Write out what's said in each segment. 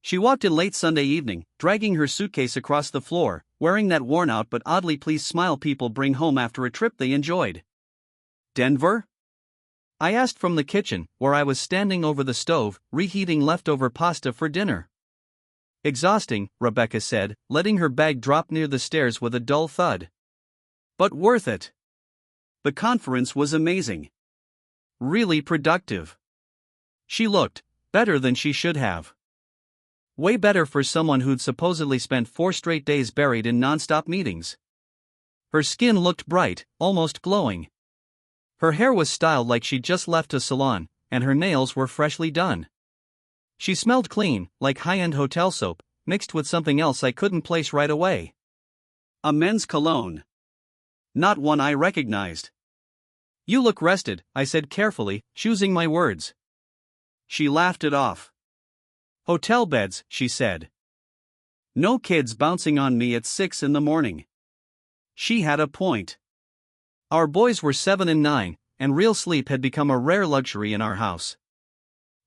She walked in late Sunday evening, dragging her suitcase across the floor, wearing that worn-out but oddly pleased smile people bring home after a trip they enjoyed. "Denver?" I asked from the kitchen, where I was standing over the stove, reheating leftover pasta for dinner. "Exhausting," Rebecca said, letting her bag drop near the stairs with a dull thud. "But worth it. The conference was amazing. Really productive." She looked better than she should have. Way better for someone who'd supposedly spent 4 straight days buried in non-stop meetings. Her skin looked bright, almost glowing. Her hair was styled like she'd just left a salon, and her nails were freshly done. She smelled clean, like high-end hotel soap, mixed with something else I couldn't place right away. A men's cologne. Not one I recognized. "You look rested," I said carefully, choosing my words. She laughed it off. "Hotel beds," she said. "No kids bouncing on me at 6 in the morning." She had a point. Our boys were 7 and 9, and real sleep had become a rare luxury in our house.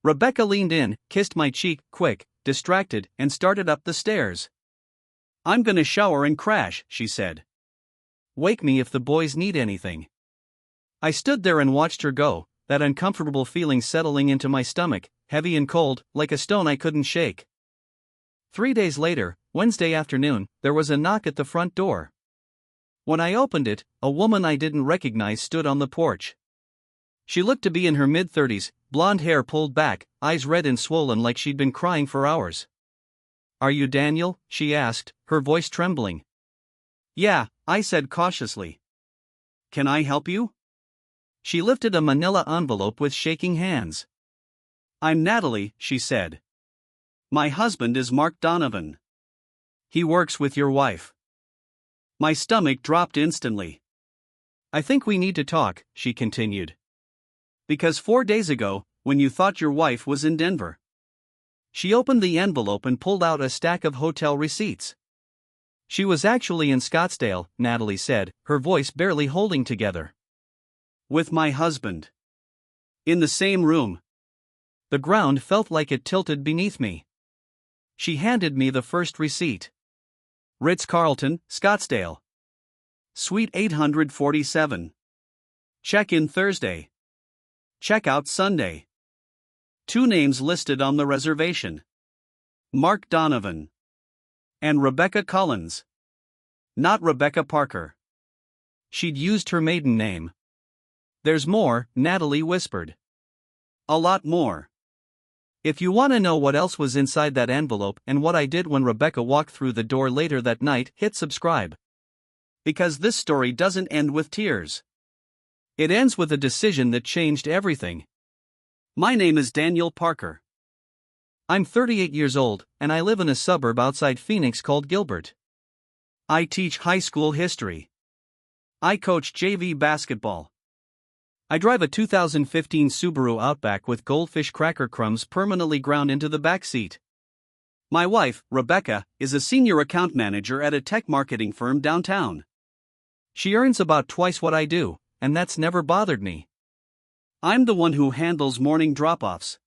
Rebecca leaned in, kissed my cheek, quick, distracted, and started up the stairs. "I'm gonna shower and crash," she said. "Wake me if the boys need anything." I stood there and watched her go, that uncomfortable feeling settling into my stomach, heavy and cold, like a stone I couldn't shake. 3 days later, Wednesday afternoon, there was a knock at the front door. When I opened it, a woman I didn't recognize stood on the porch. She looked to be in her mid-30s, blonde hair pulled back, eyes red and swollen like she'd been crying for hours. "Are you Daniel?" she asked, her voice trembling. "Yeah," I said cautiously. "Can I help you?" She lifted a manila envelope with shaking hands. "I'm Natalie," she said. "My husband is Mark Donovan. He works with your wife." My stomach dropped instantly. "I think we need to talk," she continued. "Because 4 days ago, when you thought your wife was in Denver." She opened the envelope and pulled out a stack of hotel receipts. "She was actually in Scottsdale," Natalie said, her voice barely holding together. "With my husband. In the same room." The ground felt like it tilted beneath me. She handed me the first receipt. "Ritz-Carlton, Scottsdale. Suite 847. Check-in Thursday. Check-out Sunday. 2 names listed on the reservation. Mark Donovan. And Rebecca Collins. Not Rebecca Parker." She'd used her maiden name. "There's more," Natalie whispered. "A lot more. If you want to know what else was inside that envelope and what I did when Rebecca walked through the door later that night, hit subscribe. Because this story doesn't end with tears. It ends with a decision that changed everything. My name is Daniel Parker. I'm 38 years old, and I live in a suburb outside Phoenix called Gilbert. I teach high school history. I coach JV basketball. I drive a 2015 Subaru Outback with goldfish cracker crumbs permanently ground into the back seat. My wife, Rebecca, is a senior account manager at a tech marketing firm downtown. She earns about twice what I do, and that's never bothered me. I'm the one who handles morning drop-offs.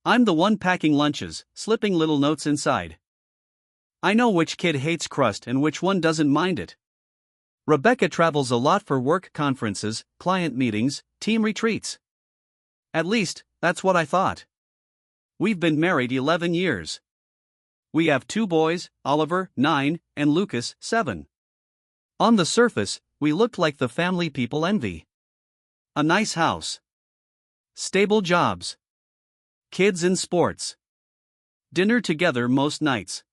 I'm the one packing lunches, slipping little notes inside. I know which kid hates crust and which one doesn't mind it. Rebecca travels a lot for work conferences, client meetings, team retreats. At least, that's what I thought. We've been married 11 years. We have 2 boys, Oliver, 9, and Lucas, 7. On the surface, we looked like the family people envy. A nice house. Stable jobs. Kids in sports. Dinner together most nights.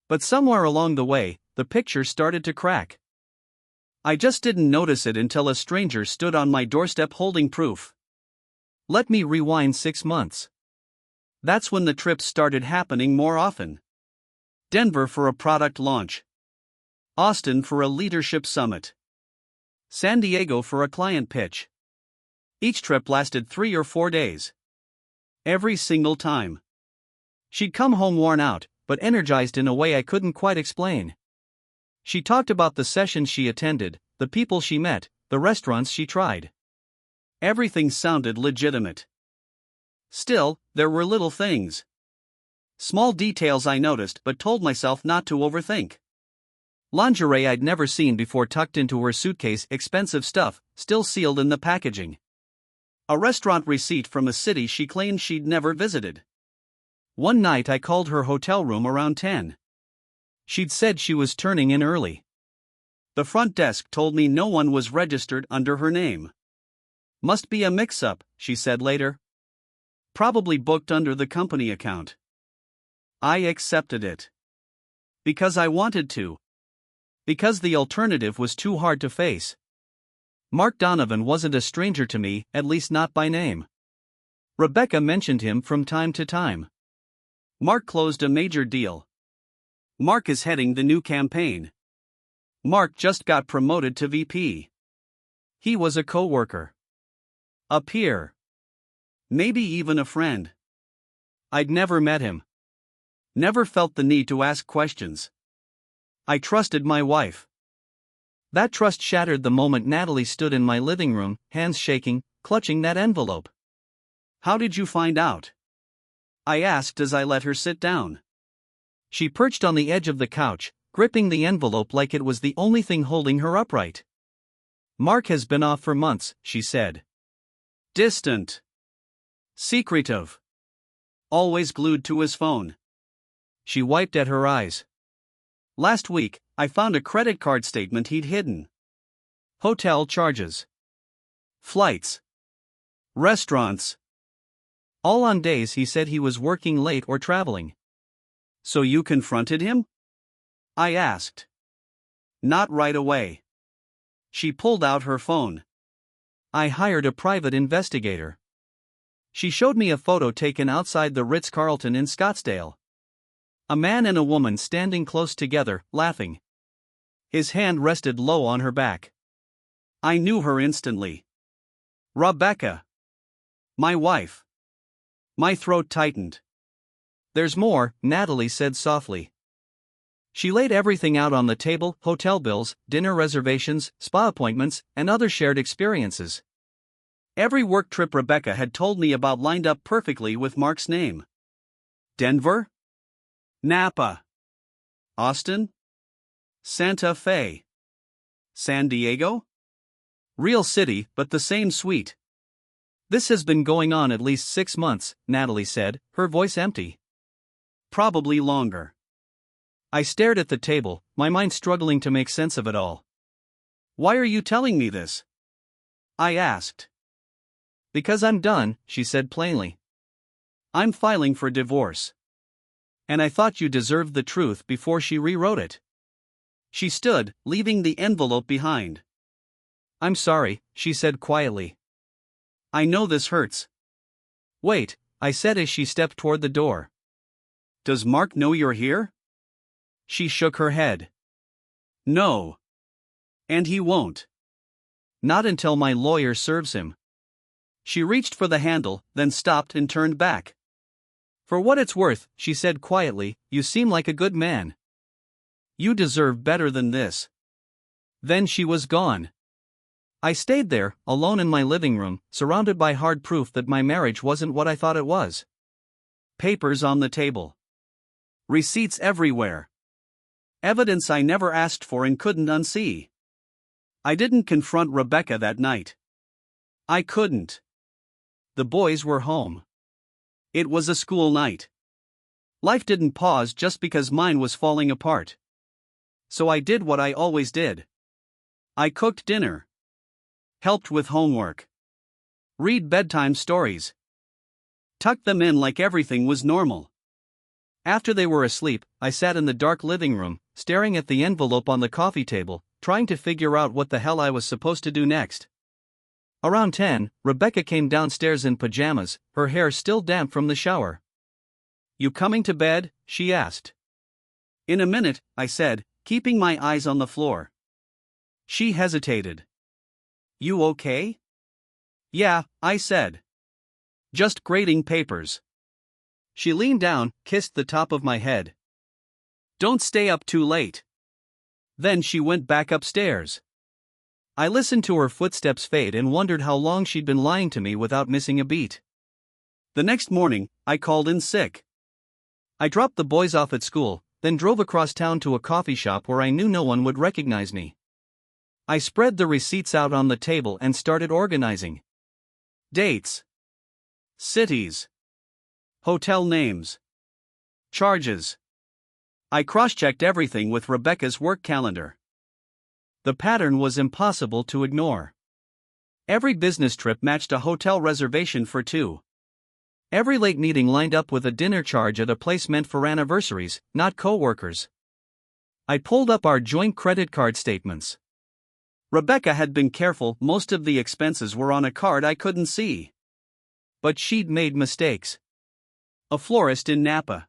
But somewhere along the way, the picture started to crack. I just didn't notice it until a stranger stood on my doorstep holding proof. Let me rewind 6 months. That's when the trips started happening more often. Denver for a product launch. Austin for a leadership summit. San Diego for a client pitch. Each trip lasted 3 or 4 days. Every single time. She'd come home worn out, but energized in a way I couldn't quite explain. She talked about the sessions she attended, the people she met, the restaurants she tried. Everything sounded legitimate. Still, there were little things. Small details I noticed but told myself not to overthink. Lingerie I'd never seen before tucked into her suitcase, expensive stuff, still sealed in the packaging. A restaurant receipt from a city she claimed she'd never visited. One night I called her hotel room around 10. She'd said she was turning in early. The front desk told me no one was registered under her name. Must be a mix-up, she said later. Probably booked under the company account. I accepted it. Because I wanted to. Because the alternative was too hard to face. Mark Donovan wasn't a stranger to me, at least not by name. Rebecca mentioned him from time to time. Mark closed a major deal. Mark is heading the new campaign. Mark just got promoted to VP. He was a co-worker. A peer. Maybe even a friend. I'd never met him. Never felt the need to ask questions. I trusted my wife. That trust shattered the moment Natalie stood in my living room, hands shaking, clutching that envelope. How did you find out? I asked as I let her sit down. She perched on the edge of the couch, gripping the envelope like it was the only thing holding her upright. Mark has been off for months, she said. Distant. Secretive. Always glued to his phone. She wiped at her eyes. Last week, I found a credit card statement he'd hidden. Hotel charges. Flights. Restaurants. All on days he said he was working late or traveling. So you confronted him? I asked. Not right away. She pulled out her phone. I hired a private investigator. She showed me a photo taken outside the Ritz-Carlton in Scottsdale. A man and a woman standing close together, laughing. His hand rested low on her back. I knew her instantly. Rebecca. My wife. My throat tightened. There's more, Natalie said softly. She laid everything out on the table: hotel bills, dinner reservations, spa appointments, and other shared experiences. Every work trip Rebecca had told me about lined up perfectly with Mark's name. Denver? Napa. Austin? Santa Fe. San Diego? Real city, but the same suite. This has been going on at least 6 months, Natalie said, her voice empty. Probably longer. I stared at the table, my mind struggling to make sense of it all. Why are you telling me this? I asked. Because I'm done, she said plainly. I'm filing for divorce. And I thought you deserved the truth before she rewrote it. She stood, leaving the envelope behind. I'm sorry, she said quietly. I know this hurts. Wait, I said as she stepped toward the door. Does Mark know you're here? She shook her head. No. And he won't. Not until my lawyer serves him. She reached for the handle, then stopped and turned back. For what it's worth, she said quietly, you seem like a good man. You deserve better than this. Then she was gone. I stayed there, alone in my living room, surrounded by hard proof that my marriage wasn't what I thought it was. Papers on the table. Receipts everywhere. Evidence I never asked for and couldn't unsee. I didn't confront Rebecca that night. I couldn't. The boys were home. It was a school night. Life didn't pause just because mine was falling apart. So I did what I always did. I cooked dinner. Helped with homework. Read bedtime stories. Tucked them in like everything was normal. After they were asleep, I sat in the dark living room, staring at the envelope on the coffee table, trying to figure out what the hell I was supposed to do next. Around 10, Rebecca came downstairs in pajamas, her hair still damp from the shower. You coming to bed? She asked. In a minute, I said, keeping my eyes on the floor. She hesitated. You okay? Yeah, I said. Just grading papers. She leaned down, kissed the top of my head. Don't stay up too late. Then she went back upstairs. I listened to her footsteps fade and wondered how long she'd been lying to me without missing a beat. The next morning, I called in sick. I dropped the boys off at school, then drove across town to a coffee shop where I knew no one would recognize me. I spread the receipts out on the table and started organizing. Dates, cities, hotel names, charges. I cross-checked everything with Rebecca's work calendar. The pattern was impossible to ignore. Every business trip matched a hotel reservation for two. Every late meeting lined up with a dinner charge at a place meant for anniversaries, not co-workers. I pulled up our joint credit card statements. Rebecca had been careful, most of the expenses were on a card I couldn't see. But she'd made mistakes. A florist in Napa.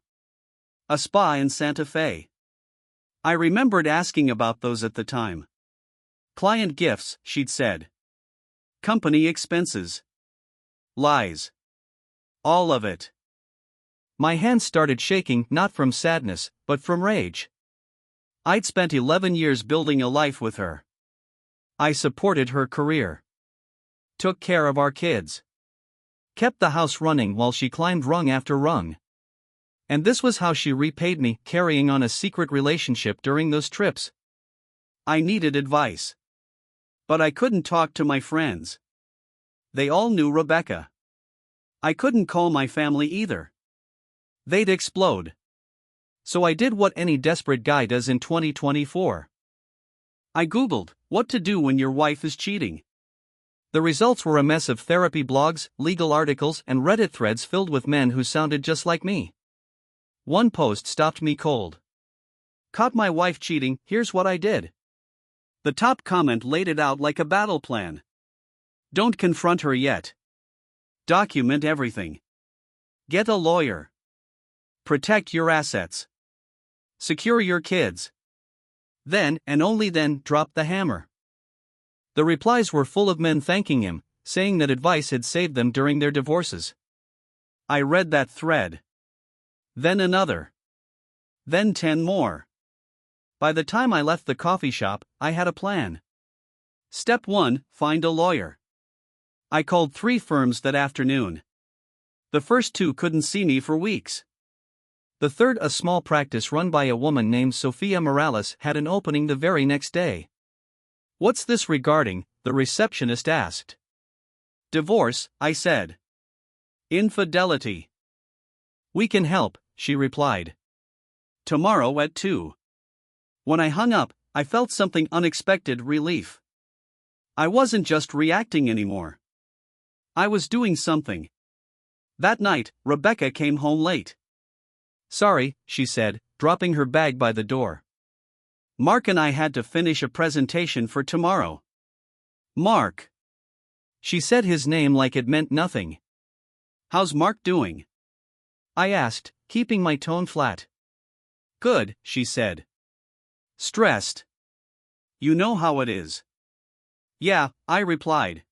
A spa in Santa Fe. I remembered asking about those at the time. Client gifts, she'd said. Company expenses. Lies. All of it. My hands started shaking, not from sadness, but from rage. I'd spent 11 years building a life with her. I supported her career. Took care of our kids. Kept the house running while she climbed rung after rung. And this was how she repaid me, carrying on a secret relationship during those trips. I needed advice. But I couldn't talk to my friends. They all knew Rebecca. I couldn't call my family either. They'd explode. So I did what any desperate guy does in 2024. I Googled, what to do when your wife is cheating. The results were a mess of therapy blogs, legal articles, and Reddit threads filled with men who sounded just like me. One post stopped me cold. Caught my wife cheating, here's what I did. The top comment laid it out like a battle plan. Don't confront her yet. Document everything. Get a lawyer. Protect your assets. Secure your kids. Then, and only then, drop the hammer. The replies were full of men thanking him, saying that advice had saved them during their divorces. I read that thread. Then another. Then 10 more. By the time I left the coffee shop, I had a plan. Step 1, find a lawyer. I called 3 firms that afternoon. The first 2 couldn't see me for weeks. The third, a small practice run by a woman named Sophia Morales, had an opening the very next day. What's this regarding? The receptionist asked. Divorce, I said. Infidelity. We can help, she replied. Tomorrow at 2. When I hung up, I felt something unexpected: relief. I wasn't just reacting anymore. I was doing something. That night, Rebecca came home late. Sorry, she said, dropping her bag by the door. Mark and I had to finish a presentation for tomorrow. Mark. She said his name like it meant nothing. How's Mark doing? I asked, keeping my tone flat. Good, she said. Stressed. You know how it is. Yeah, I replied.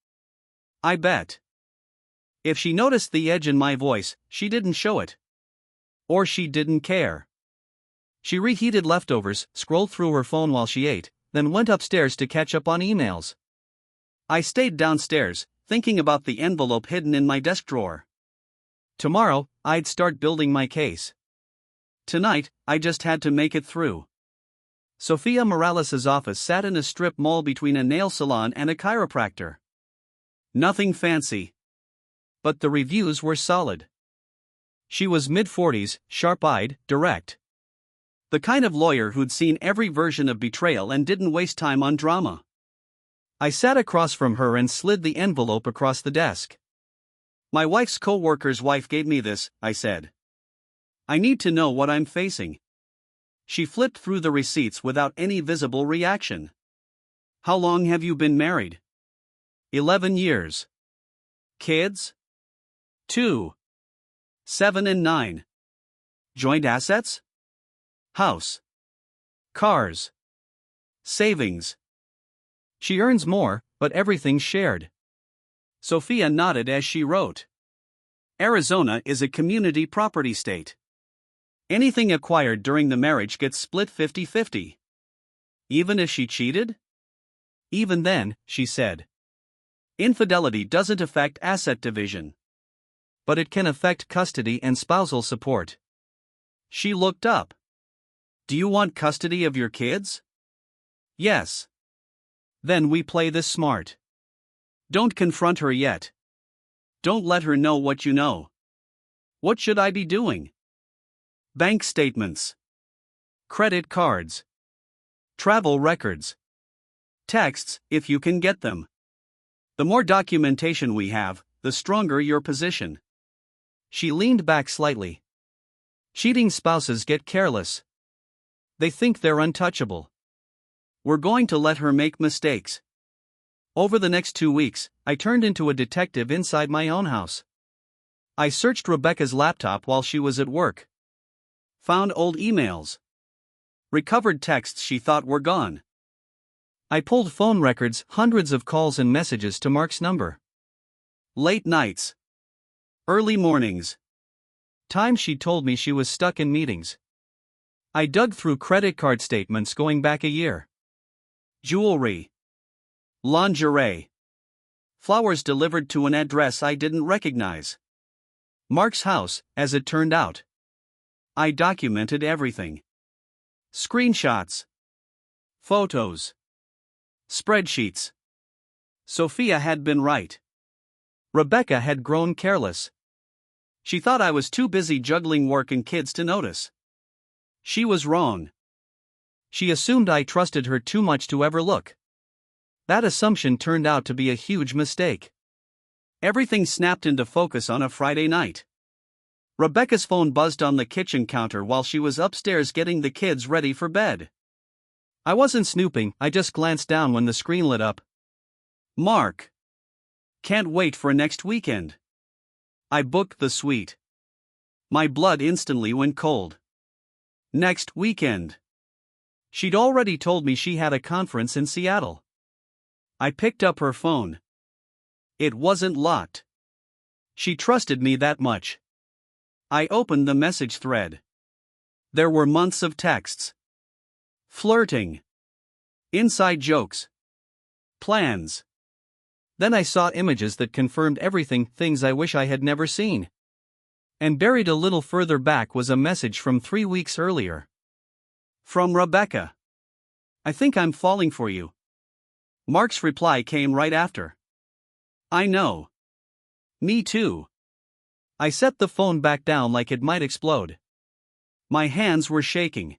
I bet. If she noticed the edge in my voice, she didn't show it. Or she didn't care. She reheated leftovers, scrolled through her phone while she ate, then went upstairs to catch up on emails. I stayed downstairs, thinking about the envelope hidden in my desk drawer. Tomorrow, I'd start building my case. Tonight, I just had to make it through. Sophia Morales' office sat in a strip mall between a nail salon and a chiropractor. Nothing fancy. But the reviews were solid. She was mid-40s, sharp-eyed, direct. The kind of lawyer who'd seen every version of betrayal and didn't waste time on drama. I sat across from her and slid the envelope across the desk. My wife's co-worker's wife gave me this, I said. I need to know what I'm facing. She flipped through the receipts without any visible reaction. How long have you been married? 11 years. Kids? 2. 7 and 9. Joint assets? House. Cars. Savings. She earns more, but everything's shared. Sophia nodded as she wrote. Arizona is a community property state. Anything acquired during the marriage gets split 50-50. Even if she cheated? Even then, she said. Infidelity doesn't affect asset division. But it can affect custody and spousal support. She looked up. Do you want custody of your kids? Yes. Then we play this smart. Don't confront her yet. Don't let her know what you know. What should I be doing? Bank statements. Credit cards. Travel records. Texts, if you can get them. The more documentation we have, the stronger your position. She leaned back slightly. Cheating spouses get careless. They think they're untouchable. We're going to let her make mistakes. Over the next 2 weeks, I turned into a detective inside my own house. I searched Rebecca's laptop while she was at work. Found old emails. Recovered texts she thought were gone. I pulled phone records, hundreds of calls and messages to Mark's number. Late nights. Early mornings. Times she told me she was stuck in meetings. I dug through credit card statements going back a year. Jewelry. Lingerie. Flowers delivered to an address I didn't recognize. Mark's house, as it turned out. I documented everything. Screenshots. Photos. Spreadsheets. Sophia had been right. Rebecca had grown careless. She thought I was too busy juggling work and kids to notice. She was wrong. She assumed I trusted her too much to ever look. That assumption turned out to be a huge mistake. Everything snapped into focus on a Friday night. Rebecca's phone buzzed on the kitchen counter while she was upstairs getting the kids ready for bed. I wasn't snooping, I just glanced down when the screen lit up. Mark. Can't wait for next weekend. I booked the suite. My blood instantly went cold. Next weekend. She'd already told me she had a conference in Seattle. I picked up her phone. It wasn't locked. She trusted me that much. I opened the message thread. There were months of texts. Flirting. Inside jokes. Plans. Then I saw images that confirmed everything, things I wish I had never seen. And buried a little further back was a message from 3 weeks earlier. From Rebecca. I think I'm falling for you. Mark's reply came right after. I know. Me too. I set the phone back down like it might explode. My hands were shaking.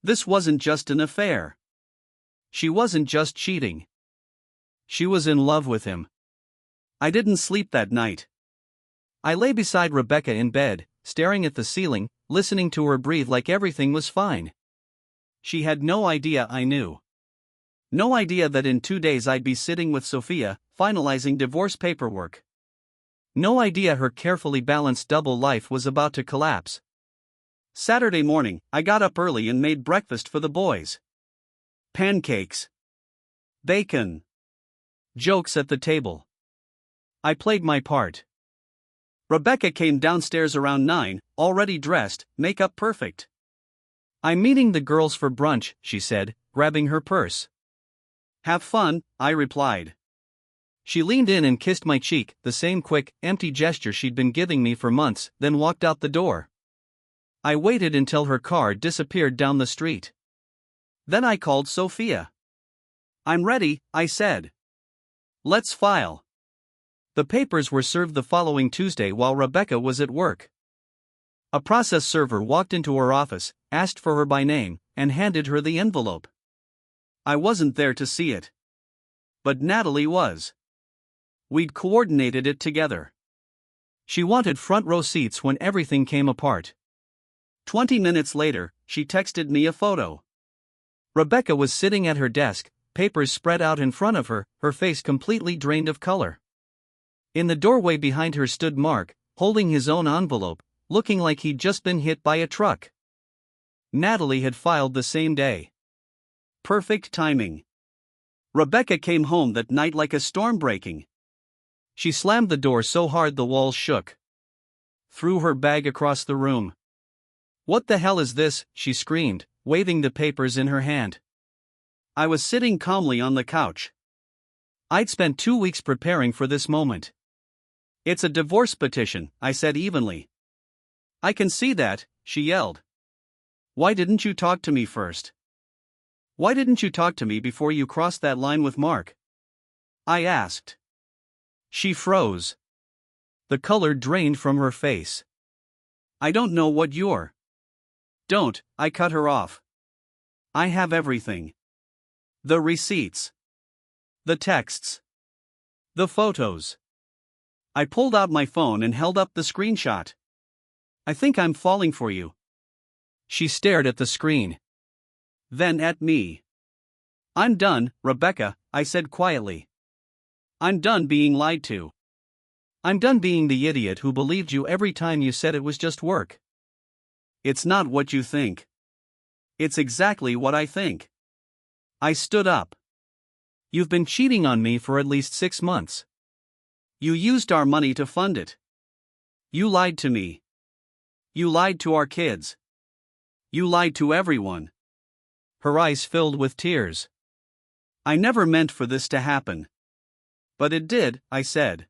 This wasn't just an affair. She wasn't just cheating. She was in love with him. I didn't sleep that night. I lay beside Rebecca in bed, staring at the ceiling, listening to her breathe like everything was fine. She had no idea I knew. No idea that in 2 days I'd be sitting with Sophia, finalizing divorce paperwork. No idea her carefully balanced double life was about to collapse. Saturday morning, I got up early and made breakfast for the boys. Pancakes. Bacon. Jokes at the table. I played my part. Rebecca came downstairs around 9, already dressed, makeup perfect. I'm meeting the girls for brunch, she said, grabbing her purse. Have fun, I replied. She leaned in and kissed my cheek, the same quick, empty gesture she'd been giving me for months, then walked out the door. I waited until her car disappeared down the street. Then I called Sophia. I'm ready, I said. Let's file. The papers were served the following Tuesday while Rebecca was at work. A process server walked into her office, asked for her by name, and handed her the envelope. I wasn't there to see it. But Natalie was. We'd coordinated it together. She wanted front row seats when everything came apart. 20 minutes later, she texted me a photo. Rebecca was sitting at her desk, papers spread out in front of her, her face completely drained of color. In the doorway behind her stood Mark, holding his own envelope, looking like he'd just been hit by a truck. Natalie had filed the same day. Perfect timing. Rebecca came home that night like a storm breaking. She slammed the door so hard the walls shook. Threw her bag across the room. What the hell is this? She screamed, waving the papers in her hand. I was sitting calmly on the couch. I'd spent 2 weeks preparing for this moment. It's a divorce petition, I said evenly. I can see that, she yelled. Why didn't you talk to me first? Why didn't you talk to me before you crossed that line with Mark? I asked. She froze. The color drained from her face. I don't know what you're. Don't, I cut her off. I have everything. The receipts. The texts. The photos. I pulled out my phone and held up the screenshot. I think I'm falling for you. She stared at the screen. Then at me. I'm done, Rebecca, I said quietly. I'm done being lied to. I'm done being the idiot who believed you every time you said it was just work. It's not what you think. It's exactly what I think. I stood up. You've been cheating on me for at least 6 months. You used our money to fund it. You lied to me. You lied to our kids. You lied to everyone. Her eyes filled with tears. I never meant for this to happen. But it did, I said.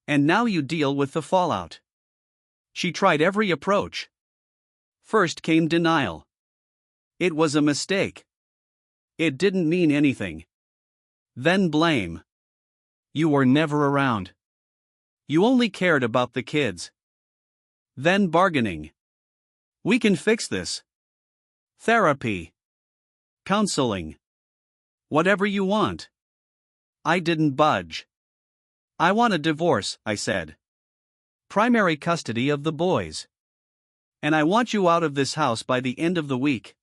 And now you deal with the fallout. She tried every approach. First came denial. It was a mistake. It didn't mean anything. Then blame. You were never around. You only cared about the kids. Then bargaining. We can fix this. Therapy. Counseling. Whatever you want. I didn't budge. I want a divorce, I said. Primary custody of the boys. And I want you out of this house by the end of the week.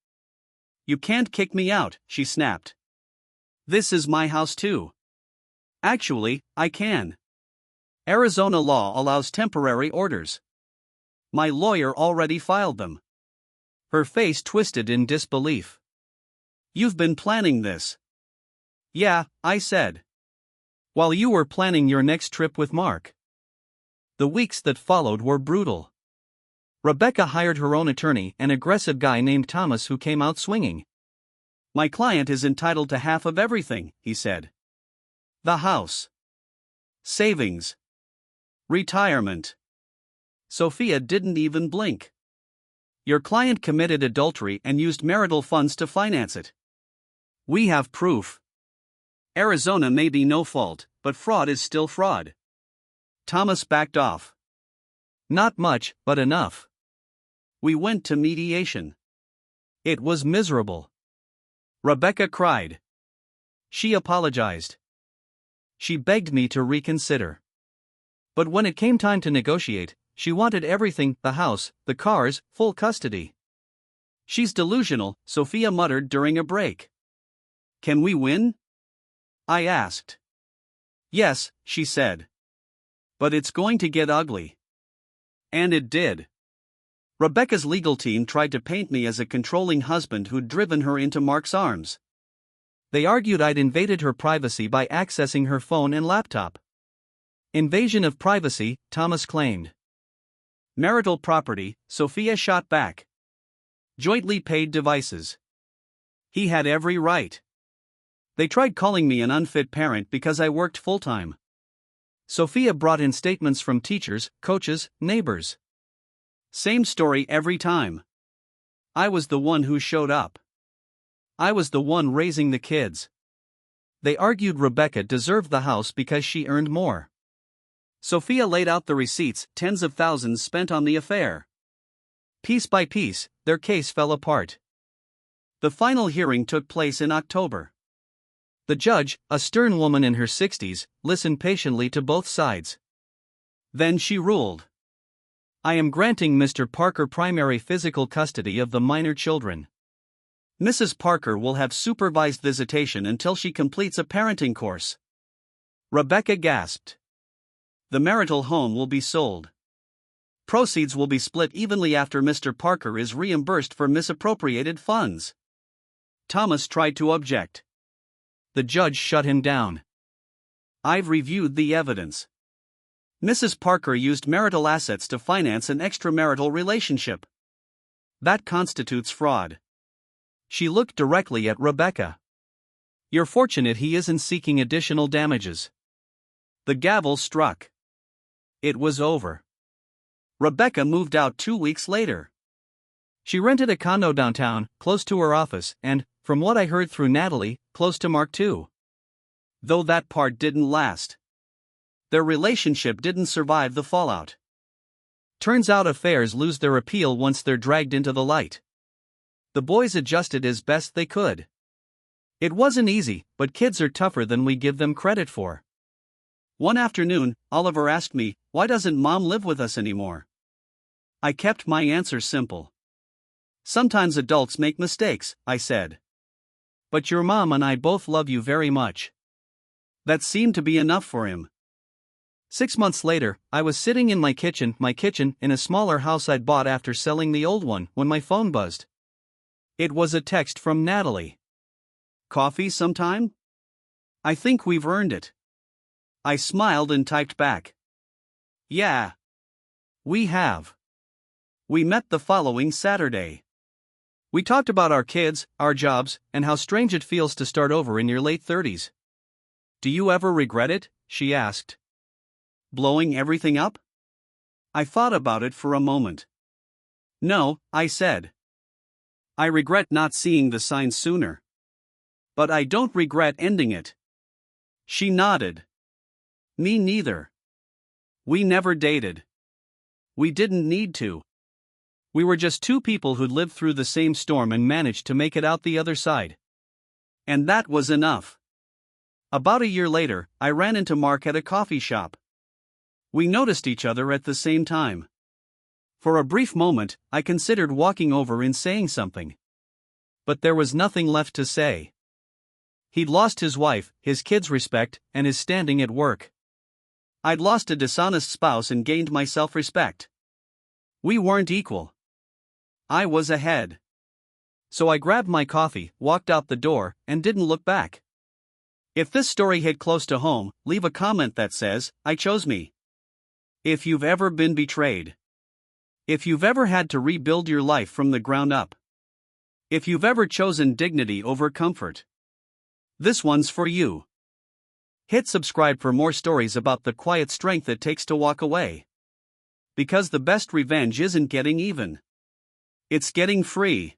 You can't kick me out, she snapped. This is my house too. Actually, I can. Arizona law allows temporary orders. My lawyer already filed them. Her face twisted in disbelief. You've been planning this. Yeah, I said. While you were planning your next trip with Mark. The weeks that followed were brutal. Rebecca hired her own attorney, an aggressive guy named Thomas who came out swinging. My client is entitled to half of everything, he said. The house. Savings. Retirement. Sophia didn't even blink. Your client committed adultery and used marital funds to finance it. We have proof. Arizona may be no fault, but fraud is still fraud. Thomas backed off. Not much, but enough. We went to mediation. It was miserable. Rebecca cried. She apologized. She begged me to reconsider. But when it came time to negotiate, she wanted everything, the house, the cars, full custody. She's delusional, Sophia muttered during a break. Can we win? I asked. Yes, she said. But it's going to get ugly. And it did. Rebecca's legal team tried to paint me as a controlling husband who'd driven her into Mark's arms. They argued I'd invaded her privacy by accessing her phone and laptop. Invasion of privacy, Thomas claimed. Marital property, Sophia shot back. Jointly paid devices. He had every right. They tried calling me an unfit parent because I worked full-time. Sophia brought in statements from teachers, coaches, neighbors. Same story every time. I was the one who showed up. I was the one raising the kids. They argued Rebecca deserved the house because she earned more. Sophia laid out the receipts, tens of thousands spent on the affair. Piece by piece, their case fell apart. The final hearing took place in October. The judge, a stern woman in her 60s, listened patiently to both sides. Then she ruled. I am granting Mr. Parker primary physical custody of the minor children. Mrs. Parker will have supervised visitation until she completes a parenting course. Rebecca gasped. The marital home will be sold. Proceeds will be split evenly after Mr. Parker is reimbursed for misappropriated funds. Thomas tried to object. The judge shut him down. I've reviewed the evidence. Mrs. Parker used marital assets to finance an extramarital relationship. That constitutes fraud. She looked directly at Rebecca. You're fortunate he isn't seeking additional damages. The gavel struck. It was over. Rebecca moved out 2 weeks later. She rented a condo downtown, close to her office, and, from what I heard through Natalie, close to Mark too. Though that part didn't last. Their relationship didn't survive the fallout. Turns out affairs lose their appeal once they're dragged into the light. The boys adjusted as best they could. It wasn't easy, but kids are tougher than we give them credit for. One afternoon, Oliver asked me, "Why doesn't Mom live with us anymore?" I kept my answer simple. "Sometimes adults make mistakes," I said. "But your mom and I both love you very much." That seemed to be enough for him. 6 months later, I was sitting in my kitchen in a smaller house I'd bought after selling the old one, when my phone buzzed. It was a text from Natalie. "Coffee sometime? I think we've earned it." I smiled and typed back. "Yeah. We have. We met the following Saturday. We talked about our kids, our jobs, and how strange it feels to start over in your late 30s. Do you ever regret it?" she asked. "Blowing everything up?" I thought about it for a moment. "No," I said. "I regret not seeing the signs sooner. But I don't regret ending it." She nodded. "Me neither. We never dated. We didn't need to. We were just two people who'd lived through the same storm and managed to make it out the other side. And that was enough." About a year later, I ran into Mark at a coffee shop. We noticed each other at the same time. For a brief moment, I considered walking over and saying something. But there was nothing left to say. He'd lost his wife, his kids' respect, and his standing at work. I'd lost a dishonest spouse and gained my self-respect. We weren't equal. I was ahead. So I grabbed my coffee, walked out the door, and didn't look back. If this story hit close to home, leave a comment that says, "I chose me." If you've ever been betrayed. If you've ever had to rebuild your life from the ground up. If you've ever chosen dignity over comfort. This one's for you. Hit subscribe for more stories about the quiet strength it takes to walk away. Because the best revenge isn't getting even. It's getting free.